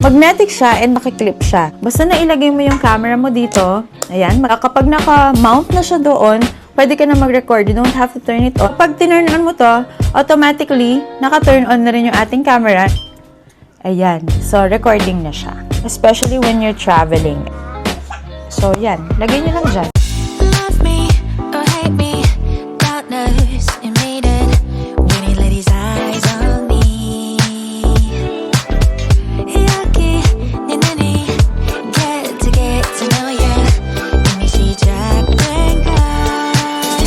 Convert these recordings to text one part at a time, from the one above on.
Magnetic siya and nakiklip siya. Basta na ilagay mo yung camera mo dito, ayan, kapag naka-mount na siya doon, pwede ka na mag-record. You don't have to turn it on. Pag tinurn on mo to, automatically, naka-turn on na rin yung ating camera. Ayan. So, recording na siya. Especially when you're traveling. So, yan. Lagay nyo lang dyan. Love me or hate me, God knows you made it when he let his eyes on me. Yucky, ninini, get to know ya. Let me see Jack and God.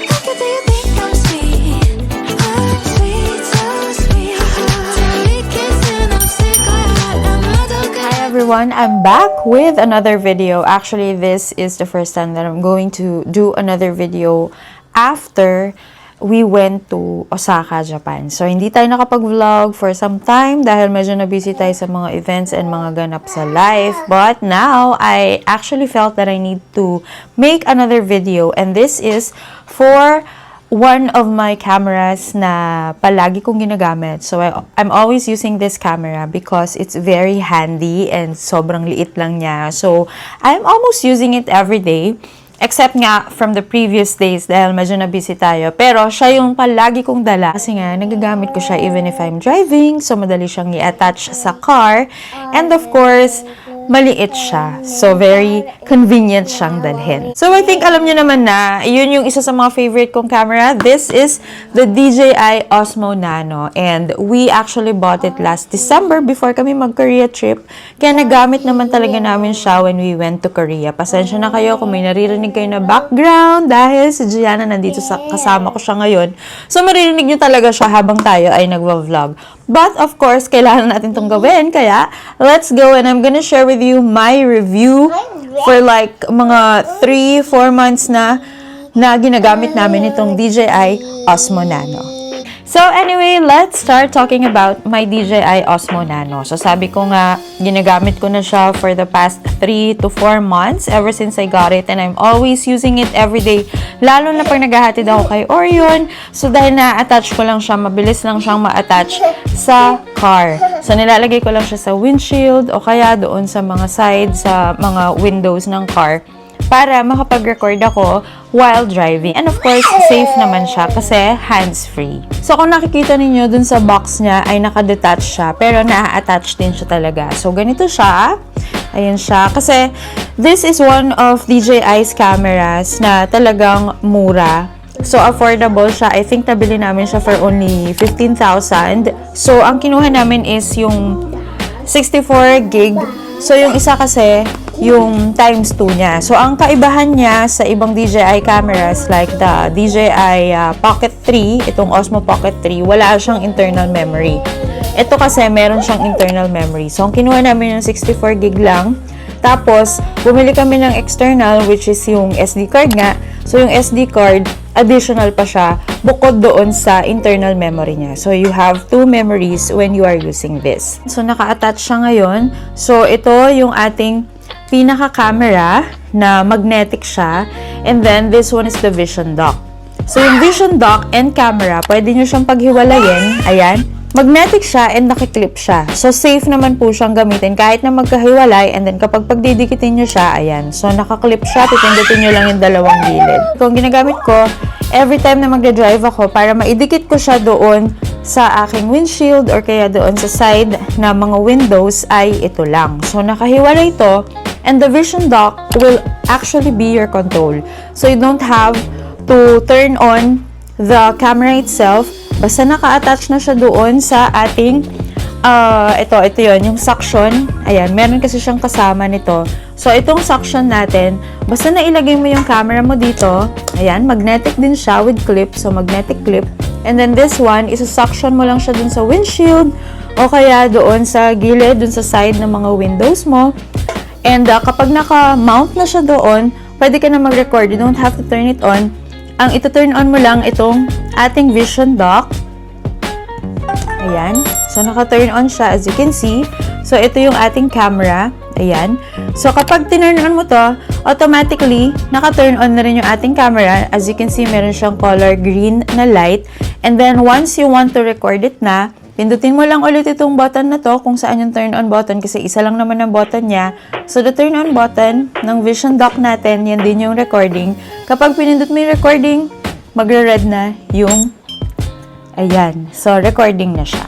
Look at, do you think I'm sweet? I'm sweet, so sweet. Till we kiss and I'm sick of I'm not okay. Hi everyone, I'm back with another video. Actually, this is the first time that I'm going to do another video after we went to Osaka, Japan. So, hindi tayo nakapag-vlog for some time dahil medyo na-busy tayo sa mga events and mga ganap sa life. But now, I actually felt that I need to make another video, and this is for one of my cameras na palagi kong ginagamit. So, I'm always using this camera because it's very handy and sobrang liit lang niya. So, I'm almost using it every day. Except nga from the previous days dahil medyo na busy tayo. Pero siya yung palagi kong dala. Kasi nga, nagagamit ko siya even if I'm driving. So, madali siyang i-attach sa car. And of course, maliit siya. So, very convenient siyang dalhin. So, I think alam nyo naman na, yun yung isa sa mga favorite kong camera. This is the DJI Osmo Nano. And we actually bought it last December before kami mag-Korea trip. Kaya nagamit naman talaga namin siya when we went to Korea. Pasensya na kayo kung may naririnig kayo na background dahil si Gianna nandito kasama ko siya ngayon. So, maririnig nyo talaga siya habang tayo ay nagwa-vlog. But, of course, kailangan natin itong gawin. Kaya, let's go and I'm gonna share with you my review for like mga 3-4 months na ginagamit namin itong DJI Osmo Nano. So anyway, let's start talking about my DJI Osmo Nano. So sabi ko nga, ginagamit ko na siya for the past 3 to 4 months ever since I got it, and I'm always using it every day. Lalo na pag naghahatid ako kay Orion. So dahil na-attach ko lang siya, mabilis lang siyang ma-attach sa car. So nilalagay ko lang siya sa windshield o kaya doon sa mga side, sa mga windows ng car para makapag-record ako while driving. And of course, safe naman siya kasi hands-free. So, kung nakikita ninyo dun sa box niya ay naka-detach siya, pero na-attach din siya talaga. So, ganito siya. Ayan siya. Kasi, this is one of DJI's cameras na talagang mura. So, affordable siya. I think nabili namin siya for only 15,000. So, ang kinuha namin is yung 64 gig. So, yung isa kasi, yung times 2 niya. So, ang kaibahan niya sa ibang DJI cameras like the DJI Pocket 3, itong Osmo Pocket 3, wala siyang internal memory. Ito kasi, meron siyang internal memory. So, ang kinuha namin yung 64 gig lang. Tapos, bumili kami ng external, which is yung SD card nga. So, yung SD card, additional pa siya, bukod doon sa internal memory niya. So, you have 2 memories when you are using this. So, naka-attach siya ngayon. So, ito yung ating pinaka-camera na magnetic siya. And then, this one is the vision dock. So, yung vision dock and camera, pwede nyo siyang paghiwalayin. Ayan. Magnetic siya and nakiklip siya. So, safe naman po siyang gamitin kahit na magkahiwalay. And then, kapag pagdidikitin nyo siya, ayan. So, nakaklip siya. Pipindutin nyo lang yung dalawang gilid. Kung ginagamit ko, every time na magdadrive ako, para maidikit ko siya doon sa aking windshield or kaya doon sa side na mga windows ay ito lang. So, nakahiwalay ito. And the vision dock will actually be your control. So, you don't have to turn on the camera itself. Basta naka-attach na siya doon sa ating, ito yun, yung suction. Ayan, meron kasi siyang kasama nito. So, itong suction natin, basta na ilagay mo yung camera mo dito, ayan, magnetic din siya with clip. So, magnetic clip. And then this one, isa-suction mo lang siya dun sa windshield o kaya doon sa gilid, dun sa side ng mga windows mo. And kapag naka-mount na siya doon, pwede ka na mag-record. You don't have to turn it on. Ang ito-turn on mo lang itong ating vision dock. Ayan. So, naka-turn on siya as you can see. So, ito yung ating camera. Ayan. So, kapag tinurn on mo to, automatically, naka-turn on na rin yung ating camera. As you can see, meron siyang color green na light. And then, once you want to record it na, Pindutin mo lang ulit itong button na to kung saan yung turn on button kasi isa lang naman ang button niya. So, the turn on button ng Vision Dock natin, yan din yung recording. Kapag pinindot mo yung recording, magre-red na yung ayan. So, recording na siya.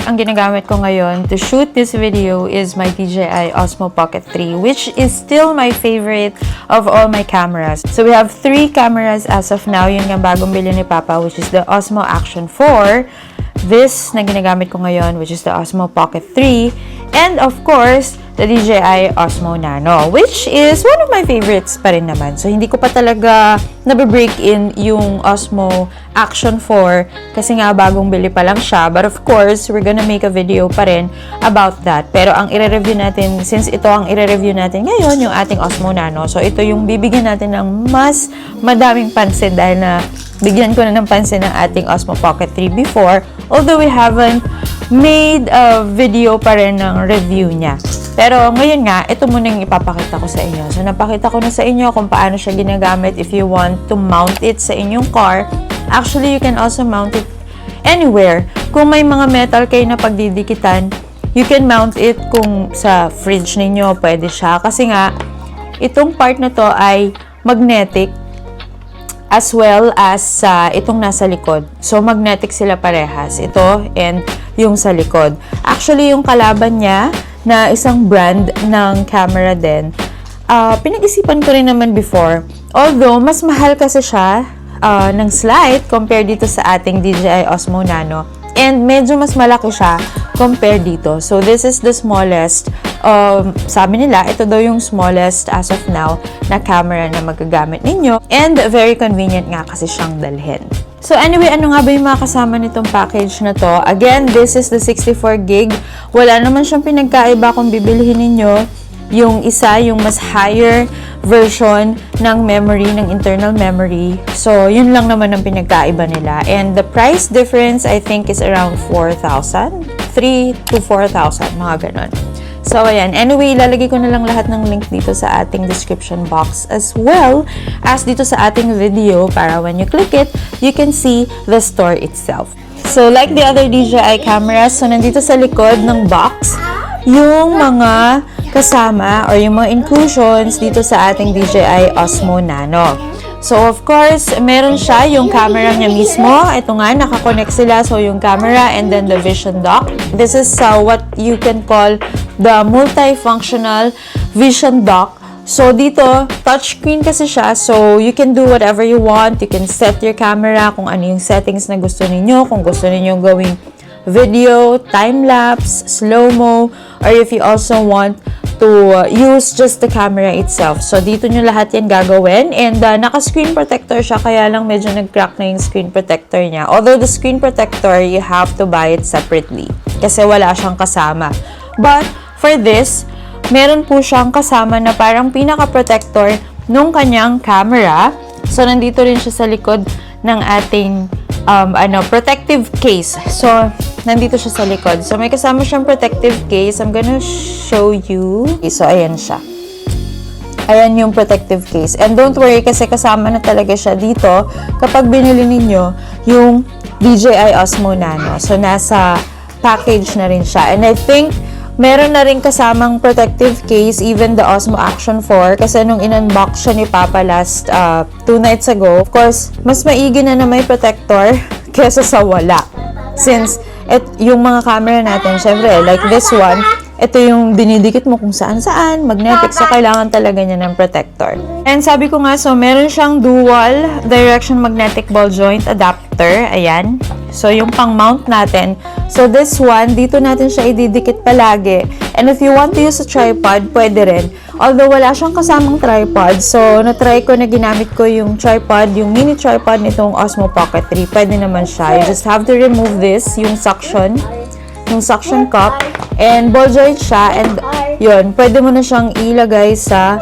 Ang ginagamit ko ngayon to shoot this video is my DJI Osmo Pocket 3, which is still my favorite of all my cameras. So we have 3 cameras as of now. Yun yung bagong bili ni Papa, which is the Osmo Action 4. This na ginagamit ko ngayon, which is the Osmo Pocket 3. And of course, the DJI Osmo Nano, which is one of my favorites pa rin naman. So, hindi ko pa talaga nabibreak in yung Osmo Action 4 kasi nga bagong bili pa lang siya. But of course, we're gonna make a video pa rin about that. Pero ang i-review natin, since ito ang i-review natin ngayon, yung ating Osmo Nano. So, ito yung bibigyan natin ng mas madaming pansin dahil na bigyan ko na ng pansin ng ating Osmo Pocket 3 before. Although we haven't made a video pa rin ng review niya. Pero ngayon nga, ito muna yung ipapakita ko sa inyo. So, napakita ko na sa inyo kung paano siya ginagamit if you want to mount it sa inyong car. Actually, you can also mount it anywhere. Kung may mga metal kayo na pagdidikitan, you can mount it kung sa fridge ninyo, pwede siya. Kasi nga, itong part na to ay magnetic as well as itong nasa likod. So, magnetic sila parehas. Ito and yung sa likod. Actually, yung kalaban niya na isang brand ng camera din, pinag-isipan ko rin naman before. Although, mas mahal kasi siya ng slight compared dito sa ating DJI Osmo Nano. And medyo mas malaki siya compared dito. So, this is the smallest. Sabi nila, ito daw yung smallest as of now na camera na magagamit ninyo. And very convenient nga kasi siyang dalhin. So anyway, ano nga ba yung mga kasama nitong package na to? Again, this is the 64 gig. Wala naman siyang pinagkaiba kung bibilihin ninyo yung isa, yung mas higher version ng memory, ng internal memory. So, yun lang naman ang pinagkaiba nila. And the price difference, I think, is around 4,000. 3 to 4,000, mga ganon. So, ayan. Anyway, lalagay ko na lang lahat ng link dito sa ating description box as well as dito sa ating video para when you click it, you can see the store itself. So, like the other DJI cameras, so nandito sa likod ng box, yung mga kasama or yung mga inclusions dito sa ating DJI Osmo Nano. So, of course, meron siya yung camera niya mismo. Ito nga, nakakonect sila. So, yung camera and then the Vision Dock. This is what you can call the multifunctional Vision Dock. So, dito, touchscreen kasi siya. So, you can do whatever you want. You can set your camera kung ano yung settings na gusto ninyo. Kung gusto ninyo gawing video, time-lapse, slow-mo, or if you also want to use just the camera itself. So, dito nyo lahat yan gagawin. And naka-screen protector siya, kaya lang medyo nag-crack na yung screen protector niya. Although the screen protector, you have to buy it separately. Kasi wala siyang kasama. But, for this, meron po siyang kasama na parang pinaka-protector nung kanyang camera. So, nandito rin siya sa likod ng ating protective case. So, nandito siya sa likod. So, may kasama siyang protective case. I'm gonna show you. Okay, so, ayan siya. Ayan yung protective case. And don't worry kasi kasama na talaga siya dito kapag binili ninyo yung DJI Osmo Nano. So, nasa package na rin siya. And I think meron na rin kasamang protective case, even the Osmo Action 4, kasi nung in-unbox siya ni Papa last 2 nights ago, of course, mas maigi na may protector kesa sa wala. Since yung mga camera natin, syempre, like this one, ito yung dinidikit mo kung saan-saan, magnetic, so kailangan talaga niya ng protector. And sabi ko nga, so meron siyang dual direction magnetic ball joint adapter, ayan. So yung pang-mount natin, so this one, dito natin siya ididikit palagi. And if you want to use a tripod, pwede rin. Although wala siyang kasamang tripod, so na-try ko na ginamit ko yung tripod, yung mini tripod nitong Osmo Pocket 3. Pwede naman siya. You just have to remove this, yung suction cup, and ball joint siya, and yun, pwede mo na siyang ilagay sa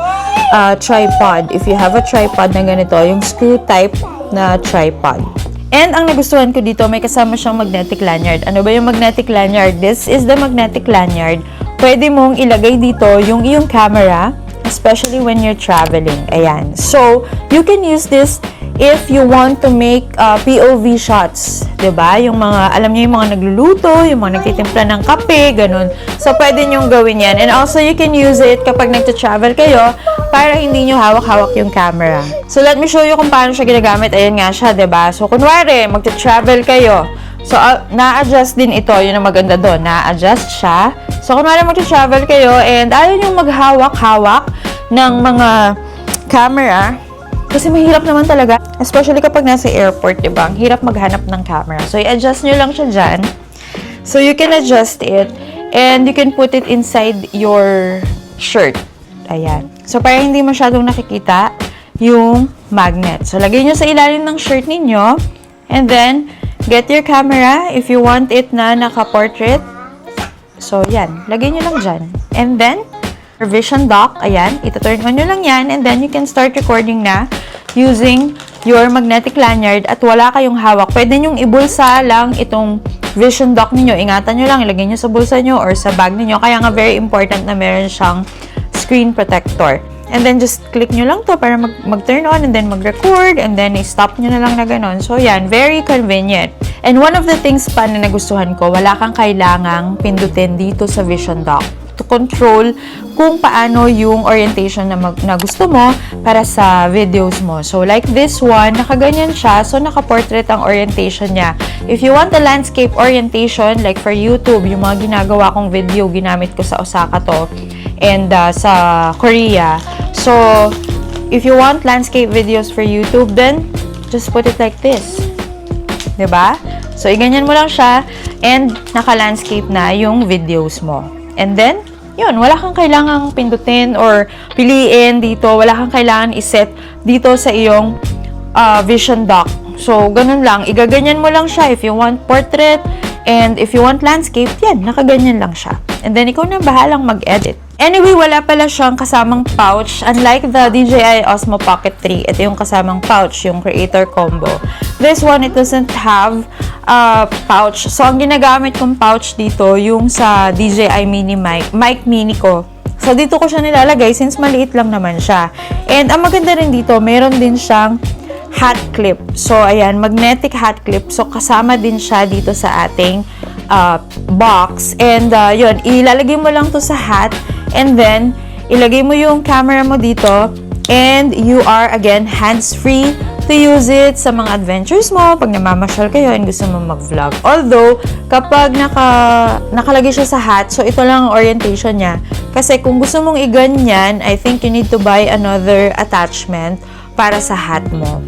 tripod. If you have a tripod na ganito, yung screw type na tripod. And ang nagustuhan ko dito, may kasama siyang magnetic lanyard. Ano ba yung magnetic lanyard? This is the magnetic lanyard. Pwede mong ilagay dito yung iyong camera, especially when you're traveling. Ayan. So, you can use this if you want to make POV shots, 'di ba? Yung mga, alam niyo yung mga nagluluto, yung mga nagtitimpla ng kape, ganun. So, pwede niyong gawin yan. And also, you can use it kapag nagta-travel kayo para hindi niyo hawak-hawak yung camera. So, let me show you kung paano siya ginagamit. Ayan nga siya, 'di ba? So, kunwari, magta-travel kayo. So, na-adjust din ito. Yun ang maganda doon. Na-adjust siya. So, kunwari magta-travel kayo and ayaw niyong maghawak-hawak ng mga camera. Kasi mahirap naman talaga. Especially kapag nasa airport, diba? Ang hirap maghanap ng camera. So, i-adjust nyo lang siya dyan. So, you can adjust it. And you can put it inside your shirt. Ayan. So, para hindi masyadong nakikita yung magnet. So, lagay nyo sa ilalim ng shirt ninyo. And then, get your camera if you want it na naka-portrait. So, yan. Lagay nyo lang dyan. And then, vision dock, ayan, ito-turn on nyo lang yan, and then you can start recording na using your magnetic lanyard at wala kayong hawak. Pwede nyong ibulsa lang itong vision dock niyo. Ingatan nyo lang, ilagay nyo sa bulsa nyo or sa bag niyo. Kaya nga very important na meron siyang screen protector. And then just click nyo lang to para mag-turn on and then mag-record and then i-stop nyo na lang na ganon. So yan, very convenient. And one of the things pa na nagustuhan ko, wala kang kailangang pindutin dito sa vision dock to control kung paano yung orientation na gusto mo para sa videos mo. So, like this one, nakaganyan siya. So, naka-portrait ang orientation niya. If you want the landscape orientation, like for YouTube, yung mga ginagawa kong video, ginamit ko sa Osaka to, and sa Korea. So, if you want landscape videos for YouTube, then just put it like this. Diba? So, iganyan mo lang siya, and naka-landscape na yung videos mo. And then, yun, wala kang kailangang pindutin or piliin dito. Wala kang kailangan iset dito sa iyong vision dock. So, ganun lang. Igaganyan mo lang siya if you want portrait and if you want landscape, yan, nakaganyan lang siya. And then, ikaw na bahalang mag-edit. Anyway, wala pala siyang kasamang pouch. Unlike the DJI Osmo Pocket 3, ito yung kasamang pouch, yung Creator Combo. This one, it doesn't have pouch. So, ang ginagamit kong pouch dito, yung sa DJI Mini Mic Mini ko. So, dito ko siya nilalagay since maliit lang naman siya. And ang maganda rin dito, meron din siyang hat clip. So, ayan, magnetic hat clip. So, kasama din siya dito sa ating box. And, yun, ilalagay mo lang to sa hat. And then, ilagay mo yung camera mo dito. And you are, again, hands-free to use it sa mga adventures mo, pag namamasyal kayo and gusto mo mag-vlog. Although, kapag nakalagay siya sa hat, so ito lang ang orientation niya. Kasi kung gusto mong iganyan, I think you need to buy another attachment para sa hat mo.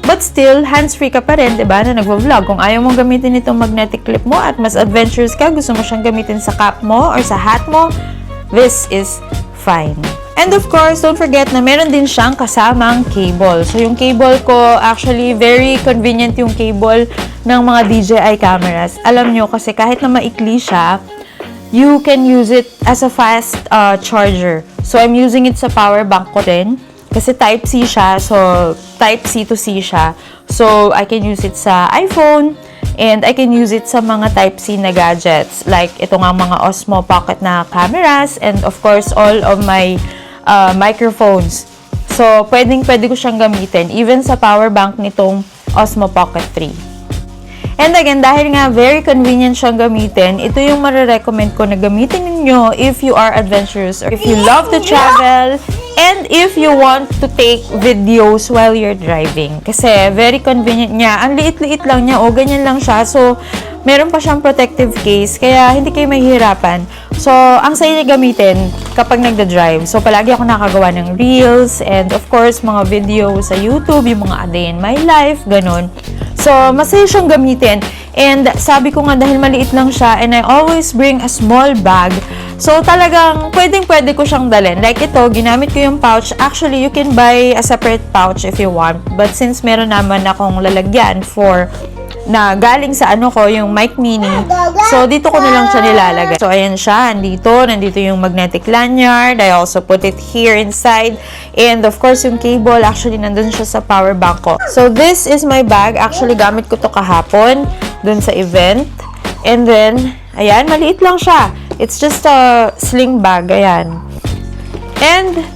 But still, hands-free ka pa rin, diba, na nagvo-vlog. Kung ayaw mong gamitin itong magnetic clip mo at mas adventures ka, gusto mo siyang gamitin sa cap mo or sa hat mo, this is fine. And of course, don't forget na meron din siyang kasamang cable. So, yung cable ko, actually, very convenient yung cable ng mga DJI cameras. Alam nyo, kasi kahit na maikli siya, you can use it as a fast charger. So, I'm using it sa power bank ko rin. Kasi Type-C siya. So, Type-C to C siya. So, I can use it sa iPhone. And I can use it sa mga Type-C na gadgets. Like, ito nga mga Osmo Pocket na cameras. And of course, all of my microphones. So, pwede ko siyang gamitin. Even sa power bank nitong Osmo Pocket 3. And again, dahil nga very convenient siyang gamitin, ito yung marirecommend ko na gamitin ninyo if you are adventurous or if you love to travel and if you want to take videos while you're driving. Kasi very convenient niya. Ang liit-liit lang niya. O, ganyan lang siya. So, meron pa siyang protective case. Kaya, hindi kayo mahihirapan. So, ang saya niya gamitin kapag nagda-drive. So, palagi ako nakagawa ng reels and of course, mga video sa YouTube, yung mga a day in my life, ganun. So, masaya siyang gamitin. And sabi ko nga dahil maliit lang siya and I always bring a small bag. So, talagang pwedeng-pwede ko siyang dalhin. Like ito, ginamit ko yung pouch. Actually, you can buy a separate pouch if you want. But since meron naman akong lalagyan na galing sa yung mic mini. So, dito ko na lang siya nilalagay. So, ayan siya. Nandito yung magnetic lanyard. I also put it here inside. And, of course, yung cable, actually, nandun siya sa power bank ko. So, this is my bag. Actually, gamit ko to kahapon dun sa event. And then, ayan, maliit lang siya. It's just a sling bag. Ayan. And,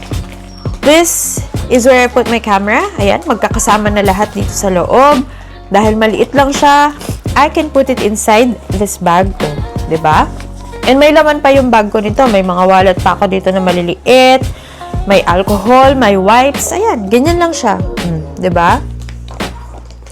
this is where I put my camera. Ayan, magkakasama na lahat dito sa loob. Dahil maliit lang siya, I can put it inside this bag ko. 'Di ba? And may laman pa yung bag ko nito. May mga wallet pa ako dito na maliliit. May alcohol, may wipes. Ayan, ganyan lang siya. 'Di ba?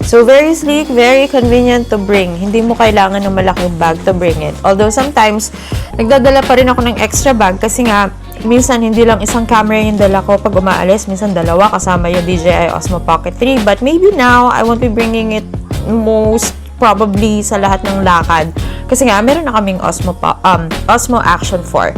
So, very sleek, very convenient to bring. Hindi mo kailangan ng malaking bag to bring it. Although, sometimes, nagdadala pa rin ako ng extra bag kasi nga, minsan, hindi lang isang camera yung dala ko pag umaalis. Minsan, dalawa kasama yung DJI Osmo Pocket 3. But maybe now, I won't be bringing it most probably sa lahat ng lakad. Kasi nga, meron na kaming Osmo Action 4.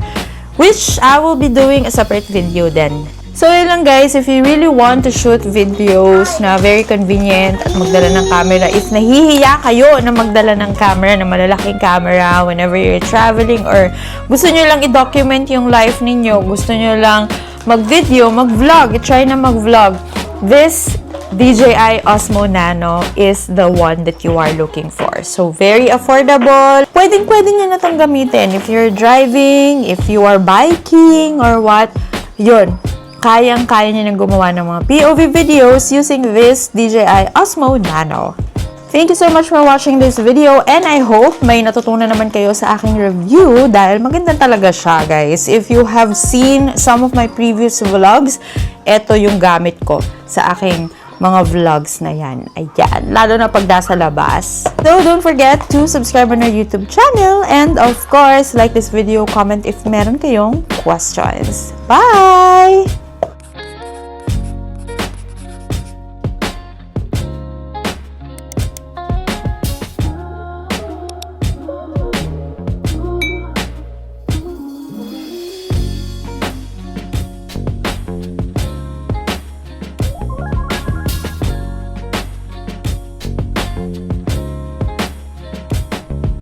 Which I will be doing a separate video then. So, yun lang guys, if you really want to shoot videos na very convenient at magdala ng camera, if nahihiya kayo na magdala ng camera, na malalaking camera whenever you're traveling, or gusto nyo lang i-document yung life ninyo, gusto nyo lang mag-video, mag-vlog, i-try na mag-vlog, this DJI Osmo Nano is the one that you are looking for. So, very affordable. Pwedeng-pwede nyo na itong gamitin. If you're driving, if you are biking, or what, yun. Kayang-kaya nyo nang gumawa ng mga POV videos using this DJI Osmo Nano. Thank you so much for watching this video, and I hope may natutunan naman kayo sa aking review dahil maganda talaga siya, guys. If you have seen some of my previous vlogs, eto yung gamit ko sa aking mga vlogs na yan. Ayan, lalo na pag nasa labas. So, don't forget to subscribe on our YouTube channel, and of course, like this video, comment if meron kayong questions. Bye!